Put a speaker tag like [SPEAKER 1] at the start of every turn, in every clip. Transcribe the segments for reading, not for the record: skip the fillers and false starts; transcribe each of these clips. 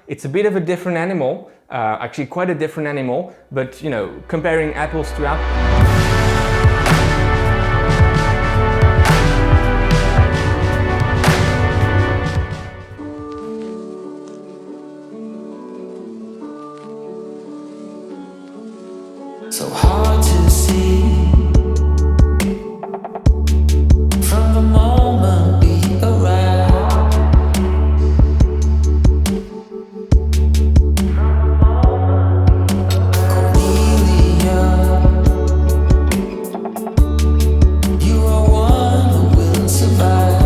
[SPEAKER 1] It's a bit of a different animal, actually quite a different animal, but you know, comparing apples to apples.
[SPEAKER 2] So hard to see from the moment we arrive. Cornelia, you are one who will survive.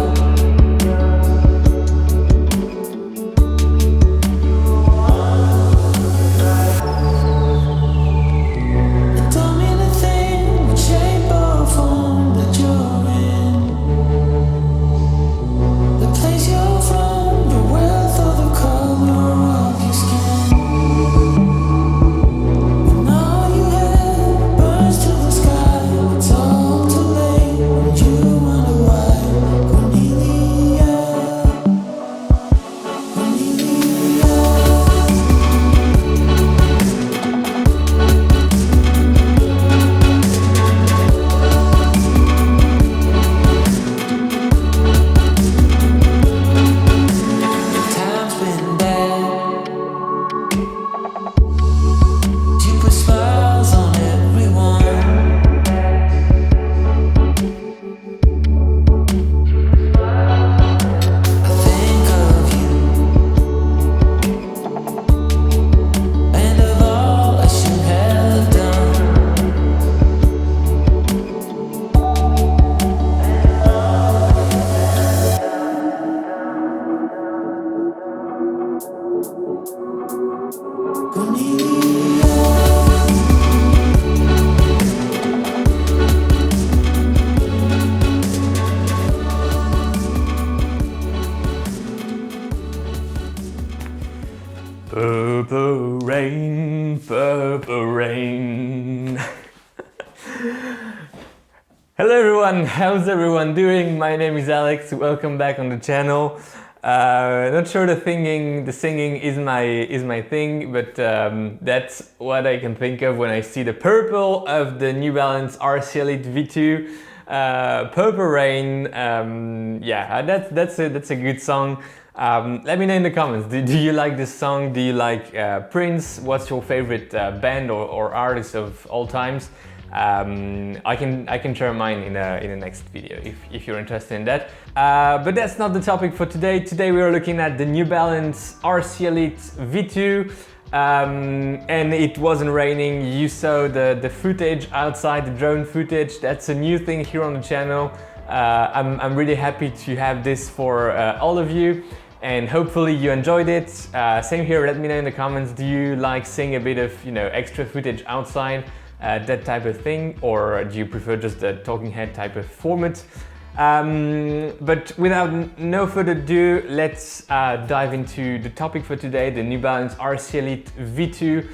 [SPEAKER 1] Purple rain, purple rain. Hello everyone, how's everyone doing? My name is Alex, welcome back on the channel. Not sure the singing is my thing, but that's what I can think of when I see the purple of the New Balance RC Elite V2. Purple Rain, yeah, that's a good song. Let me know in the comments, do you like this song? Do you like Prince? What's your favorite band or artist of all times? I can share mine in the next video if you're interested in that. But that's not the topic for today. Today we are looking at the New Balance RC Elite V2. And it wasn't raining. You saw the footage outside, the drone footage. That's a new thing here on the channel. I'm really happy to have this for all of you, and hopefully you enjoyed it. Same here, let me know in the comments, do you like seeing a bit of, you know, extra footage outside, that type of thing, or do you prefer just the talking head type of format? But without no further ado, let's dive into the topic for today, the New Balance RC Elite V2.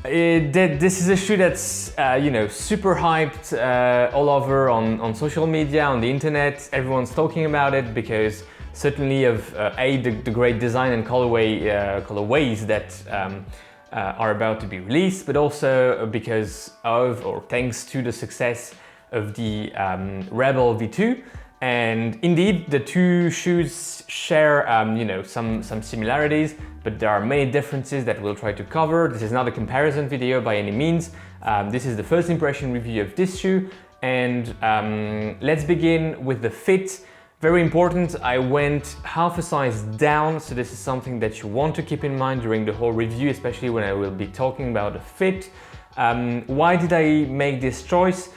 [SPEAKER 1] This is a shoe that's you know, super hyped all over on social media, on the internet. Everyone's talking about it because certainly of the great design and colorways that are about to be released, but also because of, or thanks to, the success of the Rebel V2. And indeed, the two shoes share you know, some similarities, but there are many differences that we'll try to cover. This is not a comparison video by any means. This is the first impression review of this shoe, and let's begin with the fit. Very important, I went half a size down, so this is something that you want to keep in mind during the whole review, especially when I will be talking about the fit. Why did I make this choice?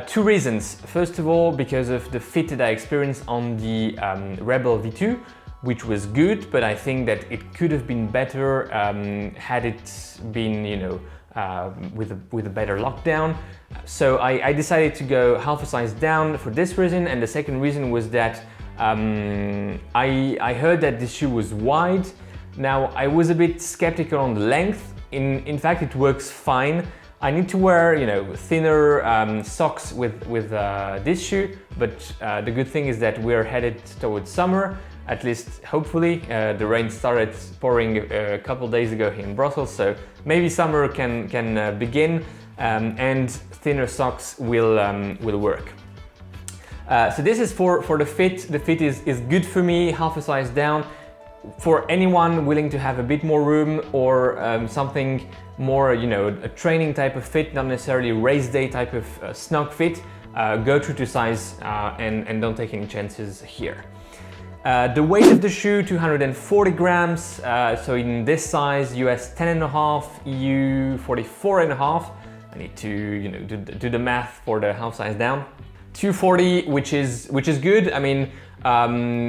[SPEAKER 1] Two reasons. First of all, because of the fit that I experienced on the Rebel V2, which was good, but I think that it could have been better had it been, you know, with a better lockdown. So I decided to go half a size down for this reason, and the second reason was that I heard that this shoe was wide. Now, I was a bit skeptical on the length. In fact, it works fine. I need to wear, you know, thinner socks with this shoe, but the good thing is that we're headed towards summer. at least hopefully. The rain started pouring a couple days ago here in Brussels, so maybe summer can begin, and thinner socks will work. So this is for the fit. The fit is good for me, half a size down. For anyone willing to have a bit more room or something more, you know, a training type of fit, not necessarily race day type of snug fit, go true to size and don't take any chances here. The weight of the shoe, 240 grams. So in this size, US 10.5, EU 44.5. I need to, you know, do the math for the half size down. 240, which is good. I mean,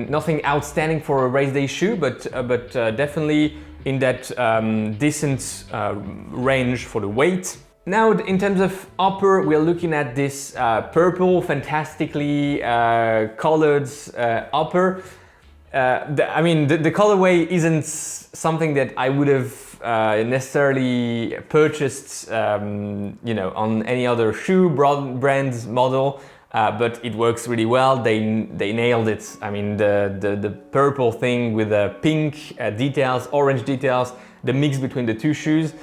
[SPEAKER 1] nothing outstanding for a race day shoe, but definitely in that decent range for the weight. Now, in terms of upper, we're looking at this purple, fantastically colored upper. I mean, the colorway isn't something that I would have necessarily purchased, you know, on any other shoe brand's model. But it works really well. They nailed it. I mean, the purple thing with the pink details, orange details, the mix between the two shoes,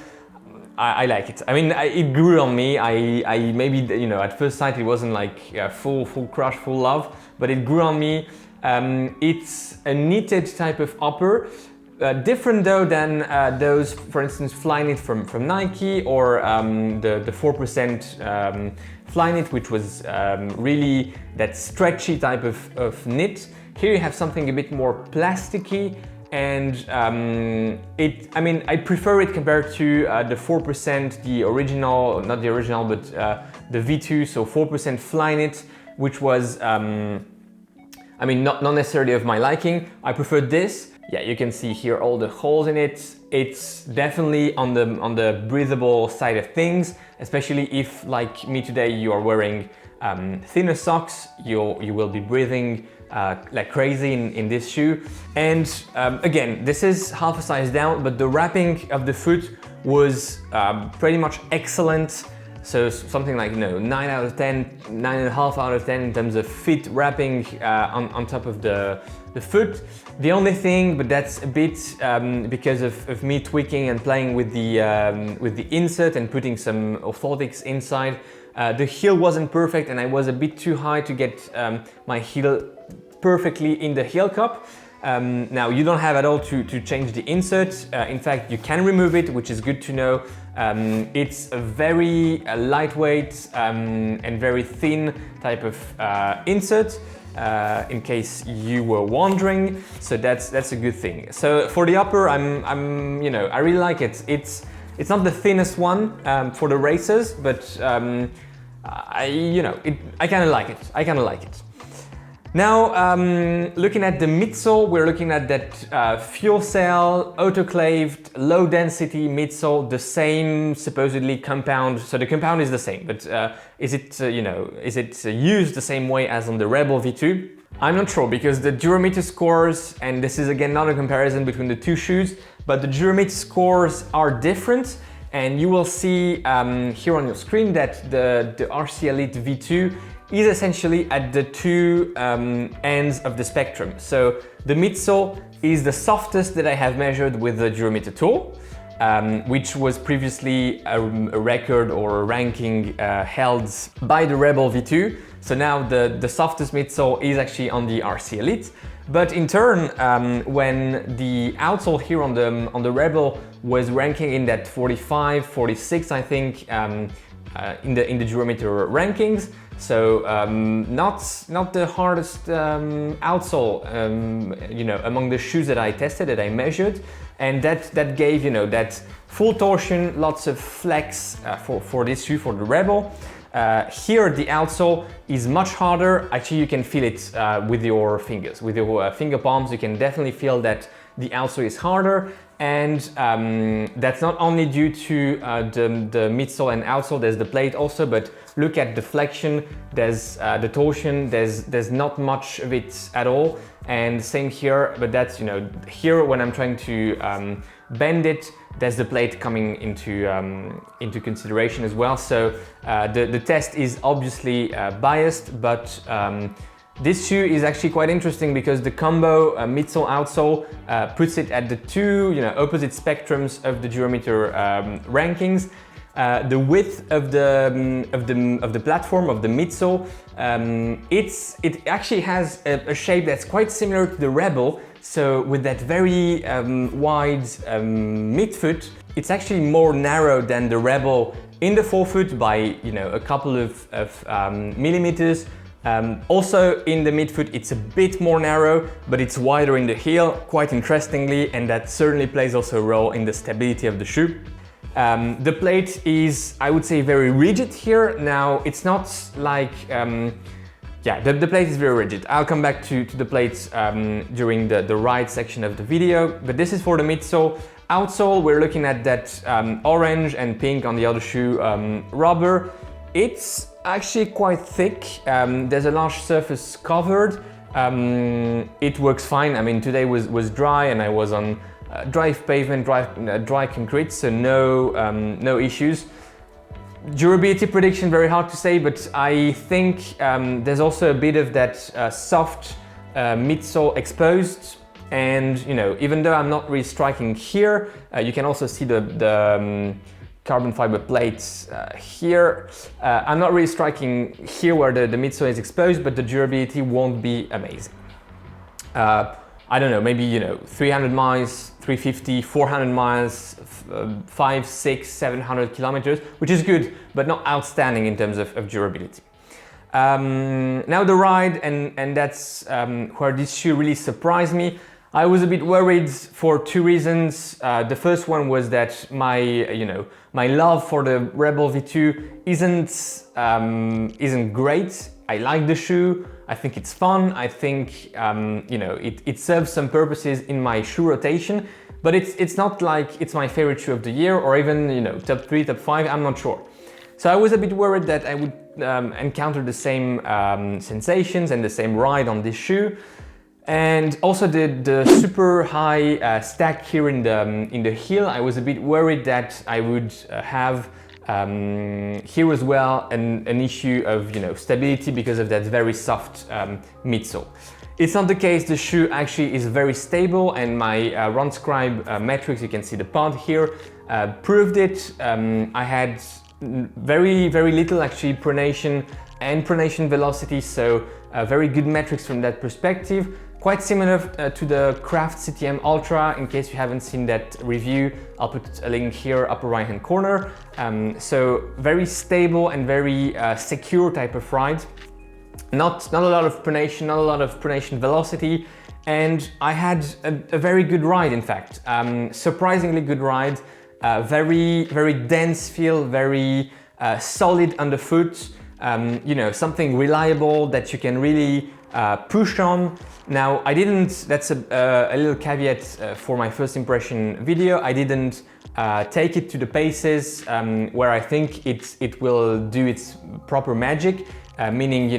[SPEAKER 1] I like it. I mean, it grew on me. I maybe, you know, at first sight it wasn't like full crush, full love, but it grew on me. It's a knitted type of upper. Different though than those, for instance, Flyknit from Nike, or the 4% Flyknit, which was really that stretchy type of knit. Here you have something a bit more plasticky, and I mean, I prefer it compared to the 4%, the original, not the original, but the V2, so 4% Flyknit, which was, I mean, not necessarily of my liking. I prefer this. Yeah, you can see here all the holes in it. It's definitely on the breathable side of things, especially if, like me today, you are wearing thinner socks. You will be breathing like crazy in this shoe. And again, this is half a size down, but the wrapping of the foot was pretty much excellent. So something like, you know, 9 out of 10, 9.5 out of 10 in terms of fit wrapping on top of the foot. The only thing, but that's a bit because of me tweaking and playing with the insert and putting some orthotics inside, the heel wasn't perfect, and I was a bit too high to get my heel perfectly in the heel cup. Now, you don't have at all to change the insert. In fact, you can remove it, which is good to know. It's a very lightweight and very thin type of insert, in case you were wondering. So that's a good thing. So for the upper, I'm you know, I really like it. It's not the thinnest one for the races, but you know, I kind of like it. I kind of like it. Now, looking at the midsole, we're looking at that Fuelcell, autoclaved, low density midsole, the same supposedly compound. So the compound is the same, but is it, you know, is it used the same way as on the Rebel V2? I'm not sure, because the Durometer scores, and this is again not a comparison between the two shoes, but the Durometer scores are different. And you will see here on your screen that the RC Elite V2 is essentially at the two ends of the spectrum. So the midsole is the softest that I have measured with the Durometer tool, which was previously a record or a ranking held by the Rebel V2. So now the softest midsole is actually on the RC Elite. But in turn, when the outsole here on the Rebel was ranking in that 45, 46, I think, in the Durometer rankings. So not the hardest outsole, you know, among the shoes that I tested, that I measured, and that gave, you know, that full torsion, lots of flex for this shoe, for the Rebel. Here the outsole is much harder. Actually, you can feel it with your fingers, with your finger palms. You can definitely feel that the outsole is harder, and that's not only due to the midsole and outsole. There's the plate also, but look at the flexion. There's the torsion. There's not much of it at all, and same here. But that's, you know, here when I'm trying to bend it, there's the plate coming into consideration as well. So the test is obviously biased, but This shoe is actually quite interesting because the combo midsole outsole puts it at the two opposite spectrums of the Durometer rankings. The width of the platform of the midsole, it actually has a shape that's quite similar to the Rebel. So with that very wide midfoot, it's actually more narrow than the Rebel in the forefoot by a couple of millimeters. Also in the midfoot it's a bit more narrow, but it's wider in the heel, quite interestingly, and that certainly plays also a role in the stability of the shoe. The plate is, I would say, very rigid here. Now it's not like, the plate is very rigid. I'll come back to the plates during the ride section of the video, but this is for the midsole. Outsole, we're looking at that orange and pink on the other shoe rubber. It's actually quite thick. There's a large surface covered. It works fine. I mean, today was dry and I was on dry pavement, dry concrete, so no issues. Durability prediction, very hard to say, but I think there's also a bit of that soft midsole exposed. And even though I'm not really striking here, you can also see the carbon fiber plates here. I'm not really striking here where the midsole is exposed, but the durability won't be amazing. I don't know, maybe 300 miles, 350, 400 miles, 500, 600, 700 kilometers, which is good, but not outstanding in terms of durability. Now the ride, and that's where this shoe really surprised me. I was a bit worried for two reasons. The first one was that my love for the Rebel V2 isn't great. I like the shoe. I think it's fun. I think it serves some purposes in my shoe rotation, but it's not like it's my favorite shoe of the year or even top 3, top 5. I'm not sure. So I was a bit worried that I would encounter the same sensations and the same ride on this shoe. And also the super high stack here in the heel, I was a bit worried that I would have here as well an issue of stability because of that very soft midsole. It's not the case. The shoe actually is very stable, and my Run Scribe metrics, you can see the pod here, proved it. I had very little actually pronation and pronation velocity, so very good metrics from that perspective. Quite similar to the Craft CTM Ultra. In case you haven't seen that review, I'll put a link here, upper right hand corner. So very stable and very secure type of ride. Not a lot of pronation, not a lot of pronation velocity, and I had a very good ride, in fact. Surprisingly good ride, very dense feel, very solid underfoot, something reliable that you can really push on. Now I didn't, that's a little caveat for my first impression video, I didn't take it to the paces where I think it will do its proper magic, meaning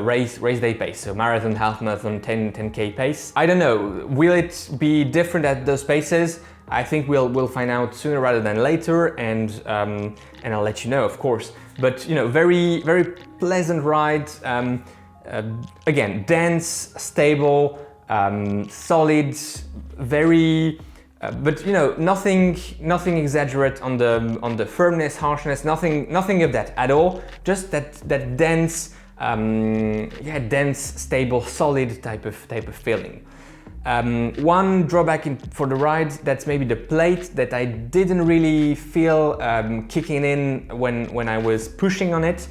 [SPEAKER 1] race day pace, so marathon, half marathon, 10k pace. I don't know, will it be different at those paces? I think we'll find out sooner rather than later, and I'll let you know, of course. But very pleasant ride. Again, dense, stable, solid, very, but nothing exaggerate on the firmness, harshness, nothing of that at all. Just that dense, dense, stable, solid type of feeling. One drawback for the ride, that's maybe the plate that I didn't really feel kicking in when I was pushing on it.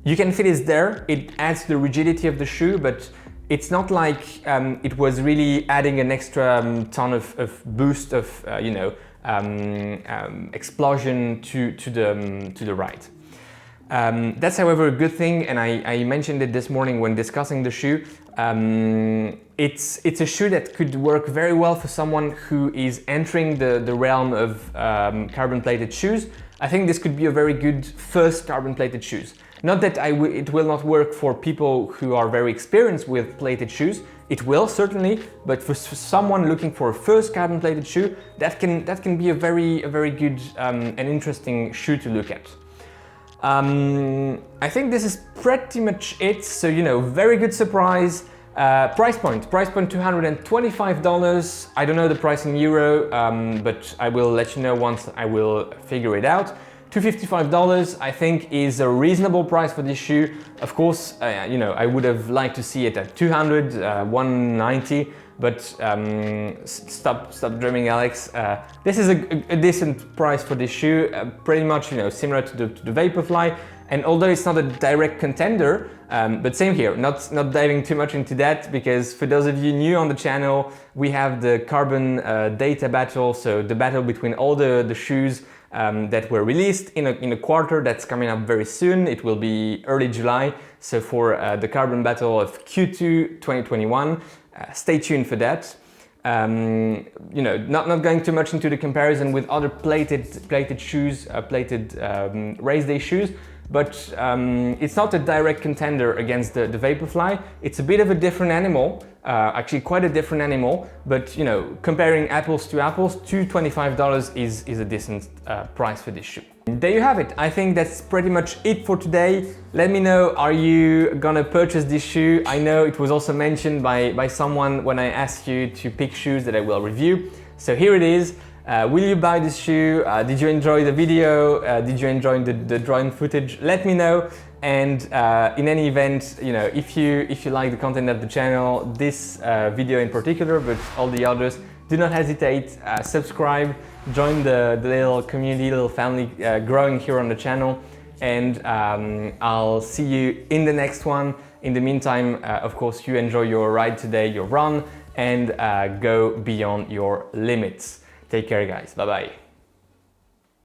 [SPEAKER 1] You can feel it's there, it adds to the rigidity of the shoe, but it's not like it was really adding an extra ton of boost of explosion to the ride. That's however a good thing, and I mentioned it this morning when discussing the shoe. It's a shoe that could work very well for someone who is entering the realm of carbon plated shoes. I think this could be a very good first carbon plated shoes. Not that it will not work for people who are very experienced with plated shoes. It will certainly, but for someone looking for a first carbon plated shoe, that can be a very good and interesting shoe to look at. I think this is pretty much it. So very good surprise. Price point $225. I don't know the price in euro, but I will let you know once I will figure it out. $255 I think is a reasonable price for this shoe. Of course, you know, I would have liked to see it at 200, 190, but stop dreaming, Alex. This is a decent price for this shoe, pretty much, you know, similar to the Vaporfly. And although it's not a direct contender, but same here, not diving too much into that, because for those of you new on the channel, we have the carbon data battle, so the battle between all the shoes that were released in a quarter that's coming up very soon. It will be early July, so for the carbon battle of Q2 2021, stay tuned for that. You know, not going too much into the comparison with other plated shoes, race day shoes, but it's not a direct contender against the Vaporfly. It's a bit of a different animal, actually quite a different animal, but you know, comparing apples to apples, $225 is a decent price for this shoe. There you have it. I think that's pretty much it for today. Let me know, are you gonna purchase this shoe? I know it was also mentioned by someone when I asked you to pick shoes that I will review. So here it is. Will you buy this shoe? Did you enjoy the video? Did you enjoy the drone footage? Let me know. And in any event, you know, if you like the content of the channel, this video in particular, but all the others, do not hesitate, subscribe, join the little community, little family growing here on the channel, and I'll see you in the next one. In the meantime, of course, you enjoy your ride today, your run, and go beyond your limits. Take care, guys. Bye-bye.